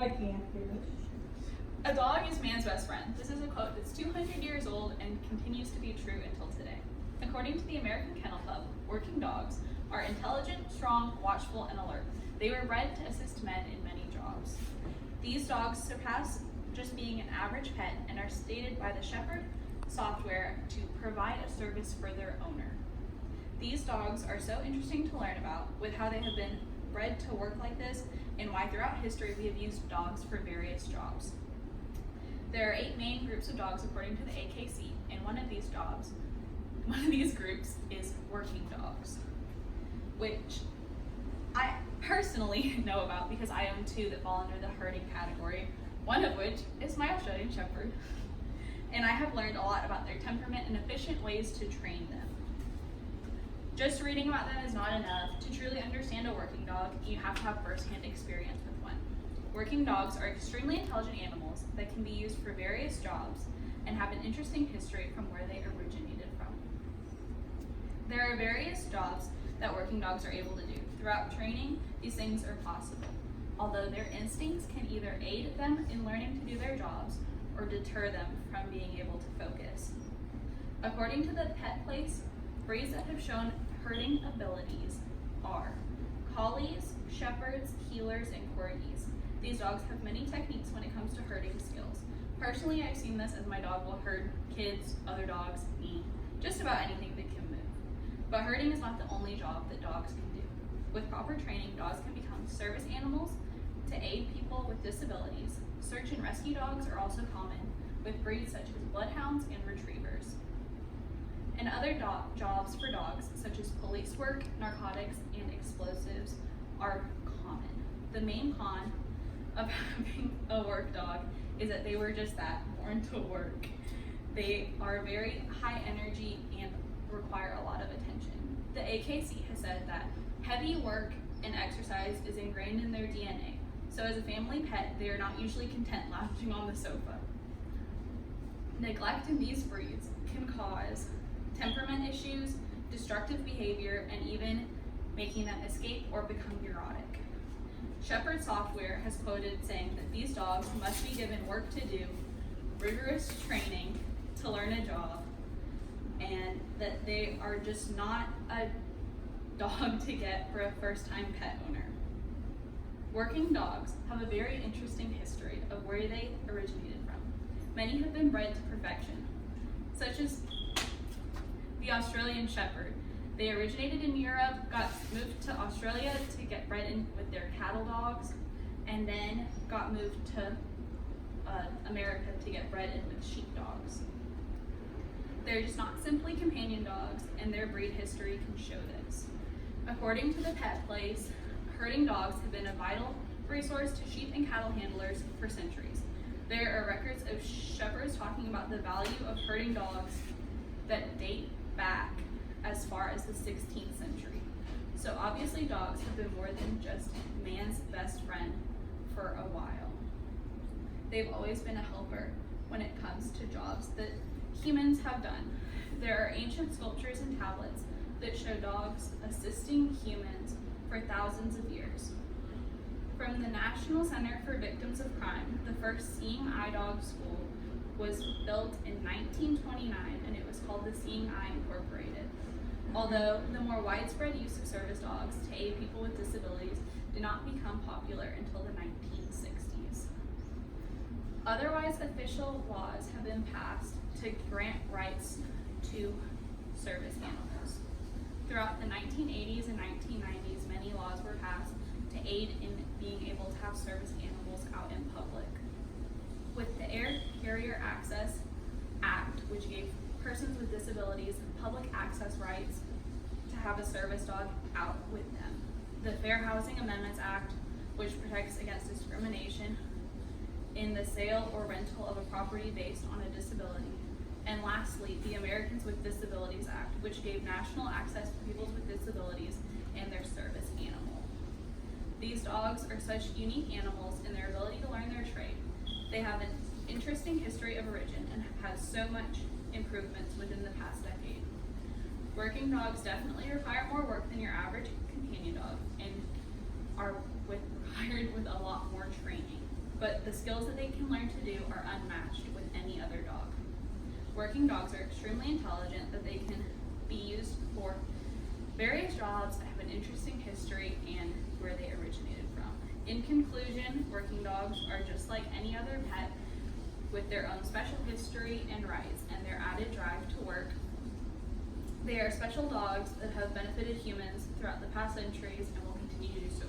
I can't hear it. A dog is man's best friend. This is a quote that's 200 years old and continues to be true until today. According to the American Kennel Club, working dogs are intelligent, strong, watchful, and alert. They were bred to assist men in many jobs. These dogs surpass just being an average pet and are stated by the Shepherd software to provide a service for their owner. These dogs are so interesting to learn about with how they have been bred to work like this and why throughout history we have used dogs for various jobs. There are 8 main groups of dogs according to the AKC, and one of these groups is working dogs, which I personally know about because I own 2 that fall under the herding category, one of which is my Australian Shepherd. And I have learned a lot about their temperament and efficient ways to train them. Just reading about them is not enough. To truly understand a working dog, you have to have first-hand experience with one. Working dogs are extremely intelligent animals that can be used for various jobs and have an interesting history from where they originated from. There are various jobs that working dogs are able to do. Throughout training, these things are possible, although their instincts can either aid them in learning to do their jobs or deter them from being able to focus. According to the Pet Place, breeds that have shown herding abilities are collies, shepherds, heelers, and corgis. These dogs have many techniques when it comes to herding skills. Personally, I've seen this as my dog will herd kids, other dogs, me, just about anything that can move. But herding is not the only job that dogs can do. With proper training, dogs can become service animals to aid people with disabilities. Search and rescue dogs are also common, with breeds such as bloodhounds and retrievers. And other jobs for dogs, such as police work, narcotics, and explosives, are common. The main con of having a work dog is that they were just that, born to work. They are very high energy and require a lot of attention. The AKC has said that heavy work and exercise is ingrained in their DNA, so as a family pet, they are not usually content lounging on the sofa. Neglect in these breeds can cause temperament issues, destructive behavior, and even making them escape or become neurotic. Shepherd software has quoted saying that these dogs must be given work to do, rigorous training to learn a job, and that they are just not a dog to get for a first-time pet owner. Working dogs have a very interesting history of where they originated from. Many have been bred to perfection, such as the Australian Shepherd. They originated in Europe, got moved to Australia to get bred in with their cattle dogs, and then got moved to America to get bred in with sheepdogs. They're just not simply companion dogs, and their breed history can show this. According to the Pet Place, herding dogs have been a vital resource to sheep and cattle handlers for centuries. There are records of shepherds talking about the value of herding dogs that date back as far as the 16th century. So obviously dogs have been more than just man's best friend for a while. They've always been a helper when it comes to jobs that humans have done. There are ancient sculptures and tablets that show dogs assisting humans for thousands of years. From the National Center for Victims of Crime, the first Seeing Eye Dog School was built in 1929, and it was called the Seeing Eye Incorporated. Although the more widespread use of service dogs to aid people with disabilities did not become popular until the 1960s. Otherwise, official laws have been passed to grant rights to service animals. Throughout the 1980s and 1990s, many laws were passed to aid in being able to have service animals out in public. With the Air Carrier Access Act, which gave persons with disabilities public access rights to have a service dog out with them. The Fair Housing Amendments Act, which protects against discrimination in the sale or rental of a property based on a disability. And lastly, the Americans with Disabilities Act, which gave national access to people with disabilities and their service animal. These dogs are such unique animals in their ability to learn their trade. They have an interesting history of origin and have had so much improvements within the past decade. Working dogs definitely require more work than your average companion dog and are required with a lot more training. skills that they can learn to do are unmatched with any other dog. Working dogs are extremely intelligent, that they can be used for various jobs, have an interesting history, and where they originated from. In conclusion, working dogs are just like any other pet with their own special history and rights and their added drive to work. They are special dogs that have benefited humans throughout the past centuries and will continue to do so